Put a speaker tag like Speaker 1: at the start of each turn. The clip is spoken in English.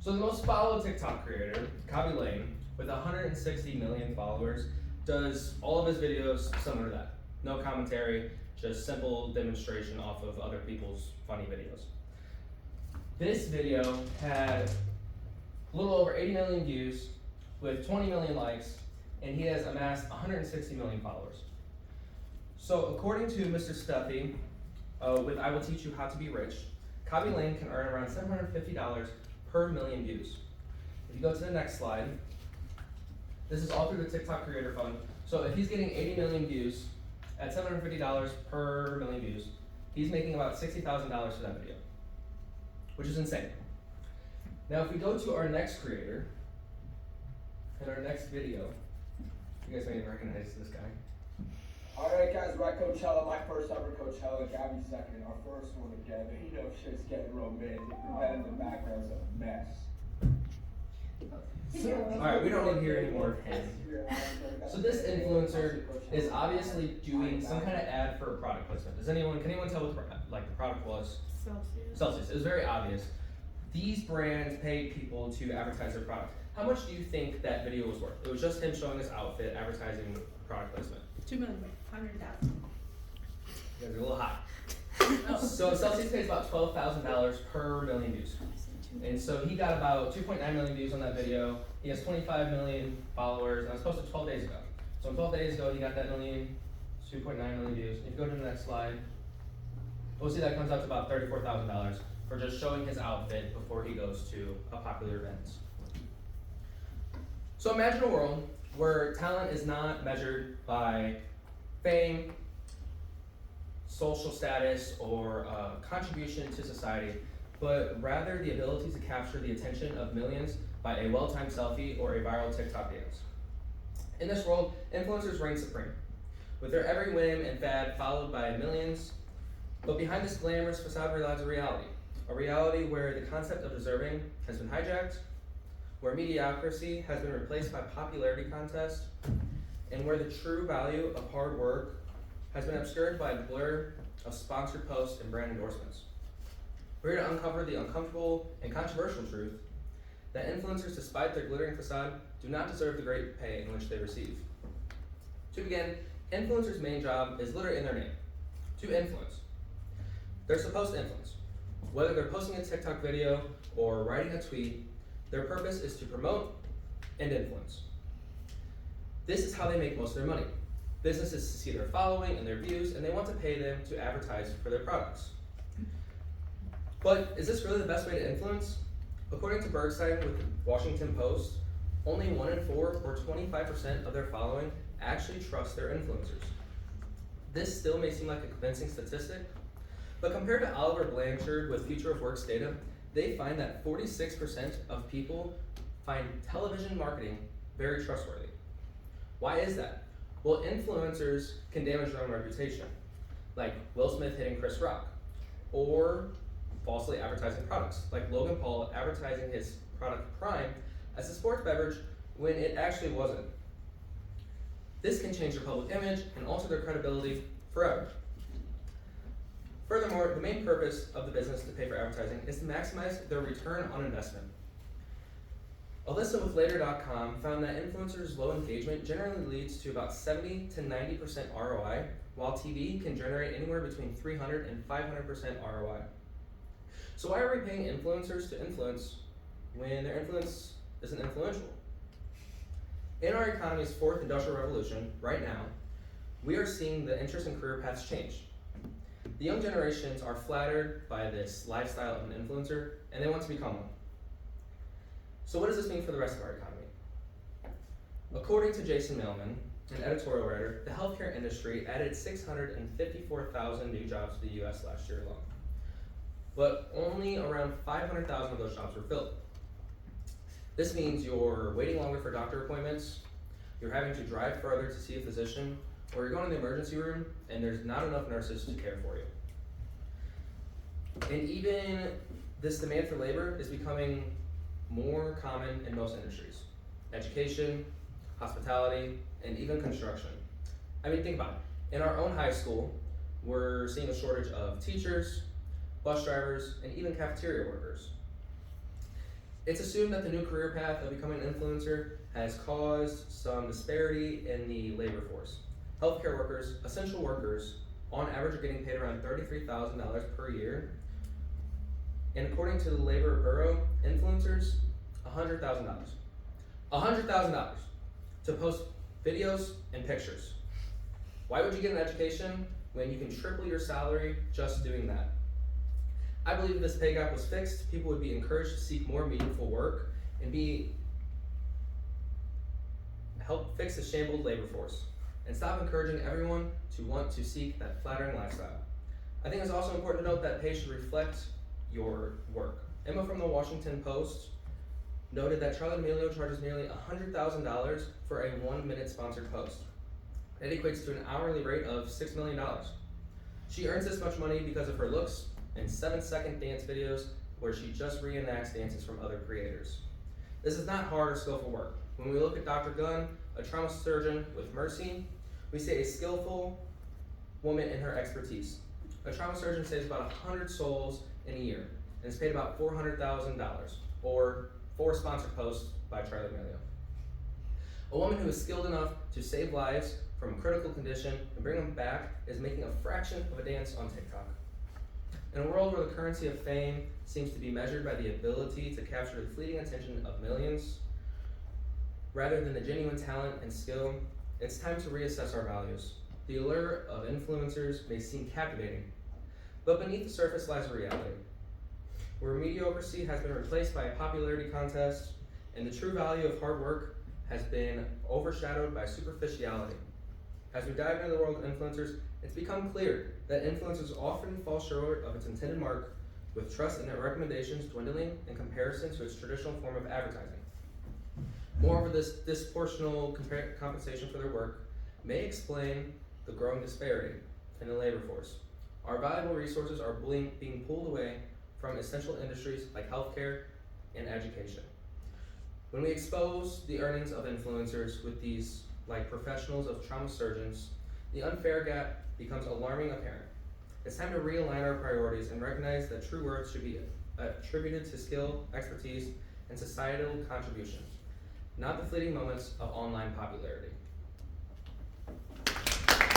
Speaker 1: So the most followed TikTok creator, Kabi Lane, with 160 million followers, does all of his videos similar to that. No commentary, just simple demonstration off of other people's funny videos. This video had a little over 80 million views with 20 million likes, and he has amassed 160 million followers. So according to Mr. Stuffy, with I Will Teach You How to Be Rich, Kabi Lane can earn around $750 per million views. If you go to the next slide, this is all through the TikTok Creator Fund. So if he's getting 80 million views at $750 per million views, he's making about $60,000 for that video, which is insane. Now if we go to our next creator, and our next video, you guys may even recognize this guy.
Speaker 2: Alright guys, we're at Coachella, my first ever Coachella, Gabby second, our first one together. You know shit's getting romantic, the bed in the background's a mess.
Speaker 1: Alright, we don't need to hear any more of him. So this influencer is obviously doing some kind of ad for a product placement. Can anyone tell what the product was? Celsius. It was very obvious. These brands pay people to advertise their product. How much do you think that video was worth? It was just him showing his outfit, advertising product placement.
Speaker 3: $2,500,000.
Speaker 1: You guys are a little high. So Celsius pays about $12,000 per million views. And so he got about 2.9 million views on that video. He has 25 million followers, and it was posted 12 days ago. So 12 days ago, he got that 2.9 million views. If you go to the next slide, we'll see that comes out to about $34,000 for just showing his outfit before he goes to a popular event. So imagine a world where talent is not measured by fame, social status, or contribution to society, but rather the ability to capture the attention of millions by a well-timed selfie or a viral TikTok dance. In this world, influencers reign supreme, with their every whim and fad followed by millions. But behind this glamorous facade lies a reality where the concept of deserving has been hijacked, where mediocrity has been replaced by popularity contests, and where the true value of hard work has been obscured by the blur of sponsored posts and brand endorsements. We're here to uncover the uncomfortable and controversial truth that influencers, despite their glittering facade, do not deserve the great pay in which they receive. To begin, influencers' main job is literally in their name, to influence. They're supposed to influence. Whether they're posting a TikTok video or writing a tweet, their purpose is to promote and influence. This is how they make most of their money. Businesses see their following and their views, and they want to pay them to advertise for their products. But is this really the best way to influence? According to Bergstein with the Washington Post, only 1 in 4 or 25% of their following actually trust their influencers. This still may seem like a convincing statistic, but compared to Oliver Blanchard with Future of Work's data, they find that 46% of people find television marketing very trustworthy. Why is that? Well, influencers can damage their own reputation, like Will Smith hitting Chris Rock, or falsely advertising products, like Logan Paul advertising his product Prime as a sports beverage when it actually wasn't. This can change their public image and alter their credibility forever. Furthermore, the main purpose of the business to pay for advertising is to maximize their return on investment. Alyssa with Later.com found that influencers' low engagement generally leads to about 70 to 90% ROI, while TV can generate anywhere between 300 and 500% ROI. So why are we paying influencers to influence when their influence isn't influential? In our economy's fourth industrial revolution, right now, we are seeing the interest and career paths change. The young generations are flattered by this lifestyle of an influencer, and they want to become one. So what does this mean for the rest of our economy? According to Jason Mailman, an editorial writer, the healthcare industry added 654,000 new jobs to the US last year alone. But only around 500,000 of those jobs were filled. This means you're waiting longer for doctor appointments, you're having to drive further to see a physician, or you're going to the emergency room and there's not enough nurses to care for you. And even this demand for labor is becoming more common in most industries. Education, hospitality, and even construction. I mean, think about it. In our own high school, we're seeing a shortage of teachers, bus drivers, and even cafeteria workers. It's assumed that the new career path of becoming an influencer has caused some disparity in the labor force. Healthcare workers, essential workers, on average are getting paid around $33,000 per year. And according to the Labor Bureau, influencers, $100,000. $100,000 to post videos and pictures. Why would you get an education when you can triple your salary just doing that? I believe if this pay gap was fixed, people would be encouraged to seek more meaningful work and help fix the shambled labor force and stop encouraging everyone to want to seek that flattering lifestyle. I think it's also important to note that pay should reflect your work. Emma from the Washington Post noted that Charli D'Amelio charges nearly $100,000 for a 1-minute sponsored post. That equates to an hourly rate of $6 million. She earns this much money because of her looks and 7-second dance videos where she just reenacts dances from other creators. This is not hard or skillful work. When we look at Dr. Gunn, a trauma surgeon with Mercy, we see a skillful woman in her expertise. A trauma surgeon saves about 100 souls in a year and is paid about $400,000, or 4 sponsored posts by Charli D'Amelio. A woman who is skilled enough to save lives from a critical condition and bring them back is making a fraction of a dance on TikTok. In a world where the currency of fame seems to be measured by the ability to capture the fleeting attention of millions, rather than the genuine talent and skill, it's time to reassess our values. The allure of influencers may seem captivating, but beneath the surface lies a reality, where mediocrity has been replaced by a popularity contest, and the true value of hard work has been overshadowed by superficiality. As we dive into the world of influencers, it's become clear that influencers often fall short of its intended mark, with trust in their recommendations dwindling in comparison to its traditional form of advertising. Moreover, this disproportional compensation for their work may explain the growing disparity in the labor force. Our valuable resources are being pulled away from essential industries like healthcare and education. When we expose the earnings of influencers with these like professionals of trauma surgeons, the unfair gap becomes alarming apparent. It's time to realign our priorities and recognize that true worth should be attributed to skill, expertise, and societal contributions, not the fleeting moments of online popularity.